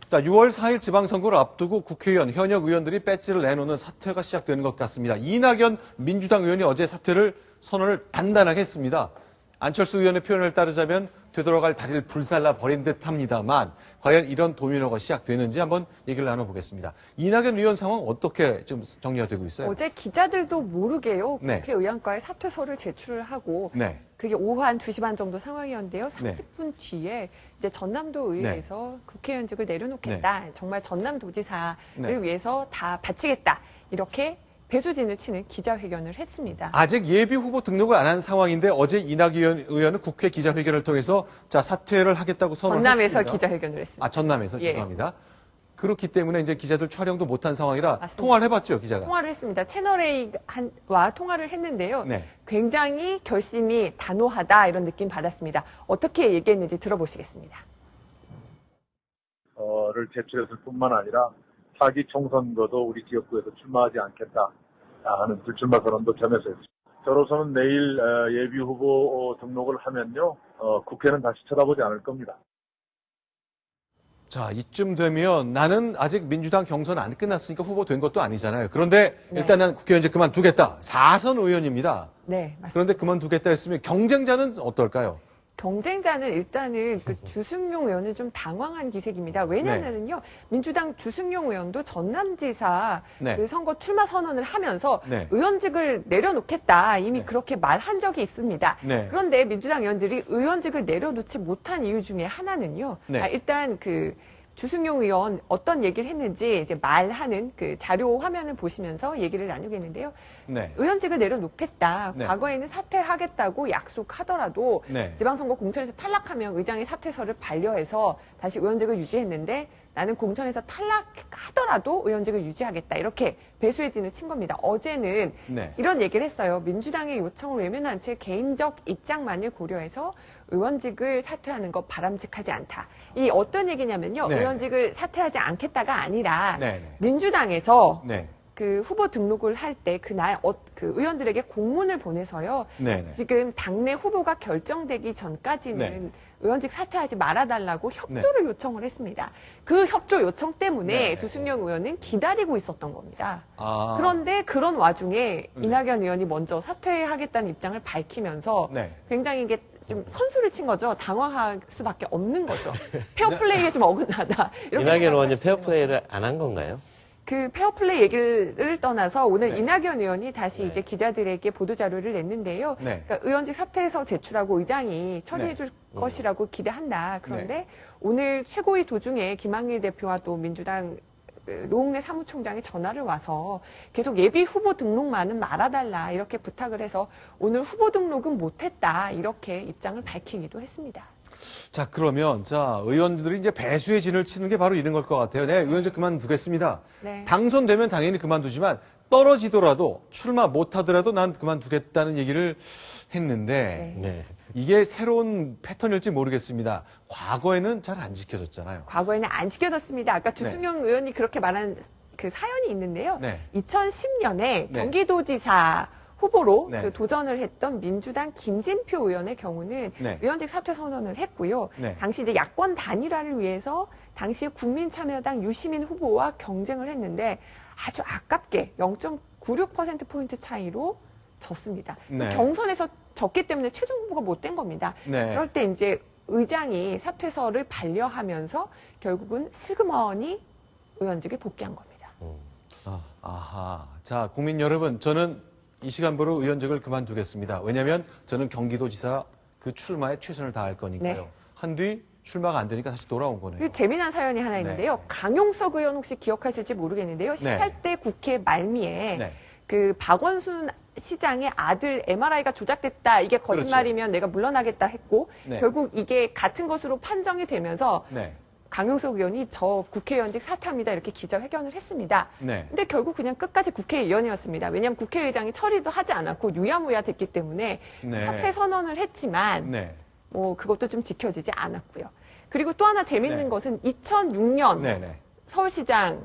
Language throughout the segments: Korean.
자, 6월 4일 지방선거를 앞두고 국회의원, 현역 의원들이 배지를 내놓는 사퇴가 시작되는 것 같습니다. 이낙연 민주당 의원이 어제 사퇴를 선언을 단단하게 했습니다. 안철수 의원의 표현을 따르자면 되돌아갈 다리를 불살라 버린 듯합니다만 과연 이런 도미노가 시작되는지 한번 얘기를 나눠보겠습니다. 이낙연 의원 상황 어떻게 지금 정리가 되고 있어요? 어제 기자들도 모르게요. 네. 국회의원과의 사퇴서를 제출을 하고 네. 그게 오후 한 2시 반 정도 상황이었는데요. 30분 네. 뒤에 이제 전남도 의회에서 국회의원직을 내려놓겠다. 정말 전남도지사를 위해서 다 바치겠다. 이렇게 배수진을 치는 기자회견을 했습니다. 아직 예비 후보 등록을 안 한 상황인데 어제 이낙연 의원은 국회 기자회견을 통해서 자 사퇴를 하겠다고 선언을 전남에서 했습니다. 기자회견을 했습니다. 아, 전남에서 예. 죄송합니다. 그렇기 때문에 이제 기자들 촬영도 못한 상황이라 맞습니다. 통화를 해봤죠, 기자가. 통화를 했습니다. 채널A와 통화를 했는데요. 네. 굉장히 결심이 단호하다 이런 느낌 받았습니다. 어떻게 얘기했는지 들어보시겠습니다. 를 제출했을 뿐만 아니라 차기 총선거도 우리 지역구에서 출마하지 않겠다 하는 불출마 선언도 겸해서 했습니다. 저로서는 내일 예비 후보 등록을 하면요, 국회는 다시 쳐다보지 않을 겁니다. 자, 이쯤 되면 나는 아직 민주당 경선 안 끝났으니까 후보 된 것도 아니잖아요. 그런데 일단 난 국회의원직 그만두겠다. 4선 의원입니다. 네, 맞습니다. 그런데 그만두겠다 했으면 경쟁자는 어떨까요? 경쟁자는 일단은 그 주승용 의원은 좀 당황한 기색입니다. 왜냐하면요, 민주당 주승용 의원도 전남지사 그 선거 출마 선언을 하면서 의원직을 내려놓겠다 이미 그렇게 말한 적이 있습니다. 그런데 민주당 의원들이 의원직을 내려놓지 못한 이유 중에 하나는요, 일단 그 주승용 의원 어떤 얘기를 했는지 이제 말하는 그 자료 화면을 보시면서 얘기를 나누겠는데요. 의원직을 내려놓겠다. 과거에는 사퇴하겠다고 약속하더라도 지방선거 공천에서 탈락하면 의장의 사퇴서를 반려해서 다시 의원직을 유지했는데 나는 공천에서 탈락하더라도 의원직을 유지하겠다. 이렇게 배수의 진을 친 겁니다. 어제는 이런 얘기를 했어요. 민주당의 요청을 외면한 채 개인적 입장만을 고려해서 의원직을 사퇴하는 거 바람직하지 않다. 이 어떤 얘기냐면요. 의원직을 사퇴하지 않겠다가 아니라 민주당에서 그 후보 등록을 할 때 그날 그 의원들에게 공문을 보내서요. 지금 당내 후보가 결정되기 전까지는 의원직 사퇴하지 말아달라고 협조를 요청을 했습니다. 그 협조 요청 때문에 주승용 의원은 기다리고 있었던 겁니다. 그런데 그런 와중에 이낙연 의원이 먼저 사퇴하겠다는 입장을 밝히면서 굉장히 이게 좀 선수를 친 거죠. 당황할 수밖에 없는 거죠. 페어플레이에 좀 어긋나다. 이낙연 의원이 페어플레이를 안 한 건가요? 그 페어플레이 얘기를 떠나서 오늘 이낙연 의원이 다시 이제 기자들에게 보도자료를 냈는데요. 그러니까 의원직 사퇴서 제출하고 의장이 처리해 줄 것이라고 기대한다. 그런데 오늘 최고위 도중에 김한길 대표와 또 민주당 노웅래 사무총장이 전화를 와서 계속 예비 후보 등록만은 말아달라 이렇게 부탁을 해서 오늘 후보 등록은 못했다 이렇게 입장을 밝히기도 했습니다. 자, 그러면 의원들이 이제 배수의 진을 치는 게 바로 이런 걸 것 같아요. 네, 의원직 그만두겠습니다. 당선되면 당연히 그만두지만 떨어지더라도 출마 못하더라도 난 그만두겠다는 얘기를 했는데 이게 새로운 패턴일지 모르겠습니다. 과거에는 잘 안 지켜졌잖아요. 과거에는 안 지켜졌습니다. 아까 주승용 의원이 그렇게 말한 그 사연이 있는데요. 2010년에 경기도지사 후보로 그 도전을 했던 민주당 김진표 의원의 경우는 의원직 사퇴 선언을 했고요. 당시 이제 야권 단일화를 위해서 당시 국민참여당 유시민 후보와 경쟁을 했는데 아주 아깝게 0.96%포인트 차이로 졌습니다. 경선에서 졌기 때문에 최종 후보가 못 된 겁니다. 그럴 때 이제 의장이 사퇴서를 반려하면서 결국은 슬그머니 의원직에 복귀한 겁니다. 자, 국민 여러분, 저는 이 시간부로 의원직을 그만두겠습니다. 왜냐하면 저는 경기도지사 그 출마에 최선을 다할 거니까요. 한 뒤 출마가 안 되니까 다시 돌아온 거네요. 그 재미난 사연이 하나 있는데요. 강용석 의원 혹시 기억하실지 모르겠는데요. 18대 국회 말미에 그 박원순 시장의 아들 MRI가 조작됐다. 이게 거짓말이면 내가 물러나겠다 했고 결국 이게 같은 것으로 판정이 되면서 강용석 의원이 저 국회의원직 사퇴합니다. 이렇게 기자회견을 했습니다. 근데 결국 그냥 끝까지 국회의원이었습니다. 왜냐하면 국회의장이 처리도 하지 않았고 유야무야 됐기 때문에 사퇴 선언을 했지만 뭐 그것도 좀 지켜지지 않았고요. 그리고 또 하나 재밌는 것은 2006년 서울시장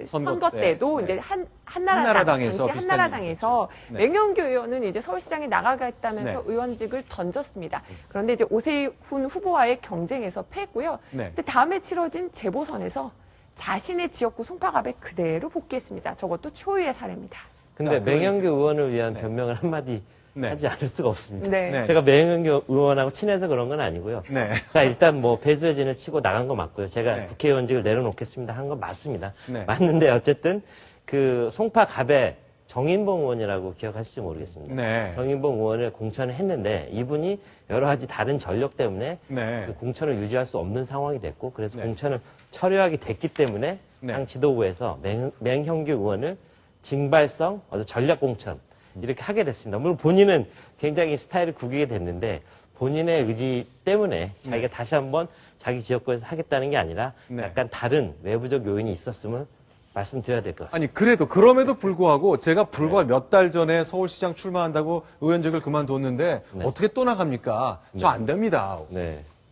선거 때도 이제 한나라당에서 맹현규 의원은 이제 서울시장에 나가겠다면서 의원직을 던졌습니다. 그런데 이제 오세훈 후보와의 경쟁에서 패했고요. 근데 다음에 치러진 재보선에서 자신의 지역구 송파갑에 그대로 복귀했습니다. 저것도 초유의 사례입니다. 근데 맹현규 의원을 위한 변명을 한마디 하지 않을 수가 없습니다. 제가 맹현규 의원하고 친해서 그런 건 아니고요. 자, 일단 뭐 배수진을 치고 나간 거 맞고요. 제가 국회의원직을 내려놓겠습니다 한 건 맞습니다. 맞는데 어쨌든 그 송파갑에 정인봉 의원이라고 기억하실지 모르겠습니다. 정인봉 의원을 공천을 했는데 이분이 여러 가지 다른 전력 때문에 그 공천을 유지할 수 없는 상황이 됐고 그래서 공천을 철회하게 됐기 때문에 당 지도부에서 맹현규 의원을 징발성 전략 공천 이렇게 하게 됐습니다. 물론 본인은 굉장히 스타일을 구기게 됐는데 본인의 의지 때문에 자기가 다시 한번 자기 지역구에서 하겠다는 게 아니라 약간 다른 외부적 요인이 있었음을 말씀드려야 될 것 같습니다. 아니 그래도 그럼에도 불구하고 제가 불과 몇 달 전에 서울시장 출마한다고 의원직을 그만뒀는데 어떻게 또 나갑니까? 저 안 됩니다.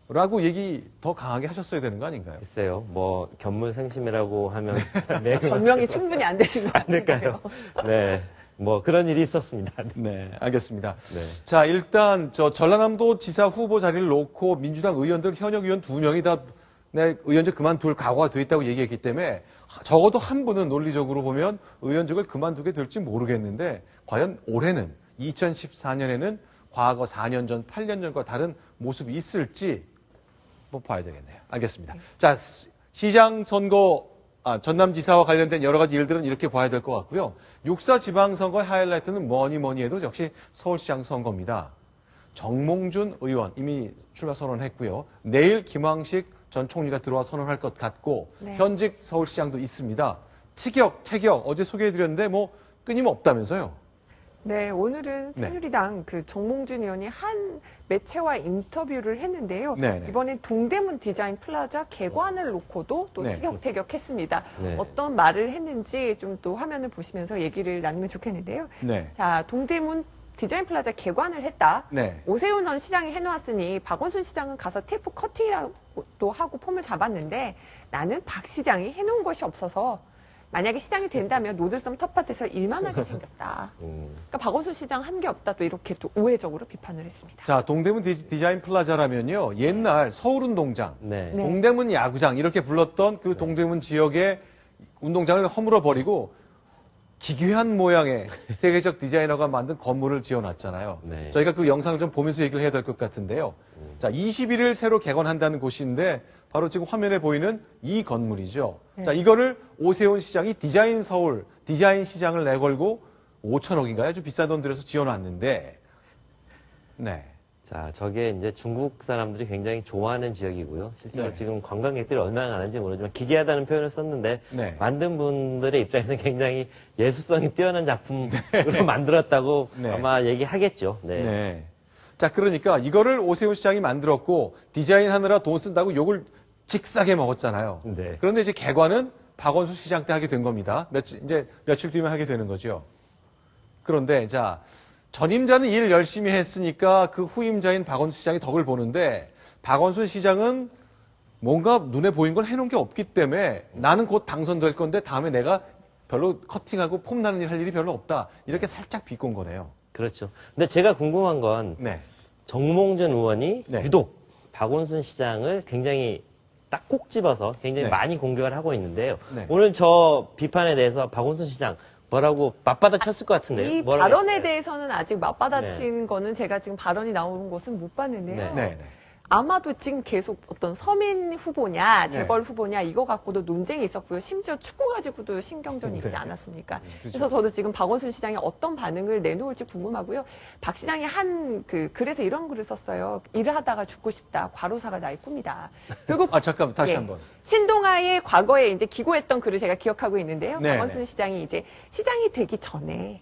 라고 얘기 더 강하게 하셨어야 되는 거 아닌가요? 글쎄요. 뭐 견물생심이라고 하면 변명이 충분히 안 되신 것 안 될까요? 뭐 그런 일이 있었습니다. 알겠습니다. 자, 일단 전라남도 지사 후보 자리를 놓고 민주당 의원들 현역 의원 2명이 다 의원직 그만둘 각오가 돼 있다고 얘기했기 때문에 적어도 한 분은 논리적으로 보면 의원직을 그만두게 될지 모르겠는데 과연 올해는 2014년에는 과거 4년 전, 8년 전과 다른 모습이 있을지 뭐 봐야 되겠네요. 알겠습니다. 자, 시장 선거 전남지사와 관련된 여러 가지 일들은 이렇게 봐야 될 것 같고요. 6.4 지방선거의 하이라이트는 뭐니 해도 역시 서울시장 선거입니다. 정몽준 의원 이미 출마 선언했고요. 내일 김황식 전 총리가 들어와 선언할 것 같고 현직 서울시장도 있습니다. 태격 어제 소개해드렸는데 뭐 끊임없다면서요. 네, 오늘은 새누리당 정몽준 의원이 한 매체와 인터뷰를 했는데요. 이번엔 동대문 디자인 플라자 개관을 놓고도 또 티격태격했습니다. 어떤 말을 했는지 좀 또 화면을 보시면서 얘기를 나누면 좋겠는데요. 자, 동대문 디자인 플라자 개관을 했다. 오세훈 전 시장이 해놓았으니 박원순 시장은 가서 테이프 커팅이라도 하고 폼을 잡았는데 나는 박 시장이 해놓은 것이 없어서 만약에 시장이 된다면 노들섬 텃밭에서 일만 하게 생겼다. 그러니까 박원순 시장 한 게 없다. 또 이렇게 또 우회적으로 비판을 했습니다. 자, 동대문 디자인 플라자라면요. 옛날 서울운동장, 동대문 야구장 이렇게 불렀던 그 동대문 지역의 운동장을 허물어 버리고 기괴한 모양의 세계적 디자이너가 만든 건물을 지어놨잖아요. 저희가 그 영상을 좀 보면서 얘기를 해야 될 것 같은데요. 자, 21일 새로 개관한다는 곳인데 바로 지금 화면에 보이는 이 건물이죠. 자, 이거를 오세훈 시장이 디자인 시장을 내걸고 5천억인가요? 아주 비싼 돈 들여서 지어놨는데, 자, 저게 이제 중국 사람들이 굉장히 좋아하는 지역이고요. 실제로 지금 관광객들이 얼마나 가는지 모르지만 기괴하다는 표현을 썼는데 만든 분들의 입장에서는 굉장히 예술성이 뛰어난 작품으로 만들었다고 아마 얘기하겠죠. 자, 그러니까 이거를 오세훈 시장이 만들었고 디자인하느라 돈 쓴다고 욕을 직사게 먹었잖아요. 그런데 이제 개관은 박원순 시장 때 하게 된 겁니다. 며칠 뒤면 하게 되는 거죠. 그런데 자, 전임자는 일 열심히 했으니까 그 후임자인 박원순 시장이 덕을 보는데 박원순 시장은 뭔가 눈에 보인 걸 해놓은 게 없기 때문에 나는 곧 당선될 건데 다음에 내가 별로 커팅하고 폼 나는 일 할 일이 별로 없다. 이렇게 살짝 비꼰 거네요. 그렇죠. 근데 제가 궁금한 건 정몽준 의원이 유독 박원순 시장을 굉장히 딱 꼭 집어서 굉장히 많이 공격을 하고 있는데요. 오늘 저 비판에 대해서 박원순 시장 뭐라고 맞받아 쳤을 것 같은데요. 이 발언에 대해서는 아직 맞받아친 거는 제가 지금 발언이 나오는 것은 못 봤는데요. 아마도 지금 계속 어떤 서민 후보냐, 재벌 후보냐 이거 갖고도 논쟁이 있었고요. 심지어 축구 가지고도 신경전이 있지 않았습니까? 그래서 저도 지금 박원순 시장이 어떤 반응을 내놓을지 궁금하고요. 박 시장이 그래서 이런 글을 썼어요. 일을 하다가 죽고 싶다. 과로사가 나의 꿈이다. 그리고 잠깐만 다시 한번. 신동아의 과거에 이제 기고했던 글을 제가 기억하고 있는데요. 박원순 시장이 이제 시장이 되기 전에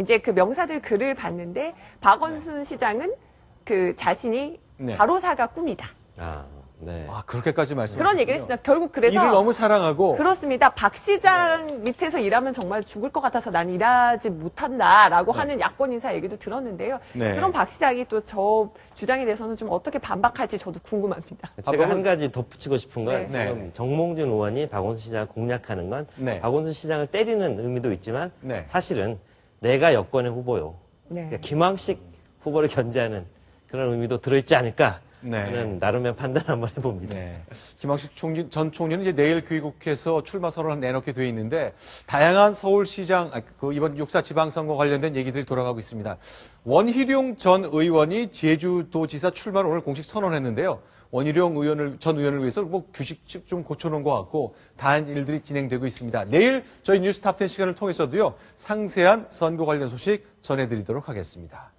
이제 그 명사들 글을 봤는데 박원순 시장은 자신이 과로사가 꿈이다. 네. 아, 그렇게까지 말씀하셨군요. 그런 얘기를 했습니다. 결국 그래서 일을 너무 사랑하고 그렇습니다. 박 시장 밑에서 일하면 정말 죽을 것 같아서 난 일하지 못한다라고 하는 야권 인사 얘기도 들었는데요. 그럼 박 시장이 또 저 주장에 대해서는 좀 어떻게 반박할지 저도 궁금합니다. 제가 한 가지 덧붙이고 싶은 건 지금 정몽준 의원이 박원순 시장을 공략하는 건 박원순 시장을 때리는 의미도 있지만 사실은 내가 여권의 후보요. 그러니까 김황식 후보를 견제하는 그런 의미도 들어있지 않을까 저는 나름의 판단 한번 해봅니다. 김황식 전 총리는 이제 내일 귀국해서 출마 선언을 내놓게 돼 있는데 다양한 서울시장 이번 6.4 지방선거 관련된 얘기들이 돌아가고 있습니다. 원희룡 전 의원이 제주도지사 출마를 오늘 공식 선언했는데요. 원희룡 전 의원을 위해서 뭐 규칙 좀 고쳐놓은 것 같고 다양한 일들이 진행되고 있습니다. 내일 저희 뉴스 탑10 시간을 통해서도요 상세한 선거 관련 소식 전해드리도록 하겠습니다.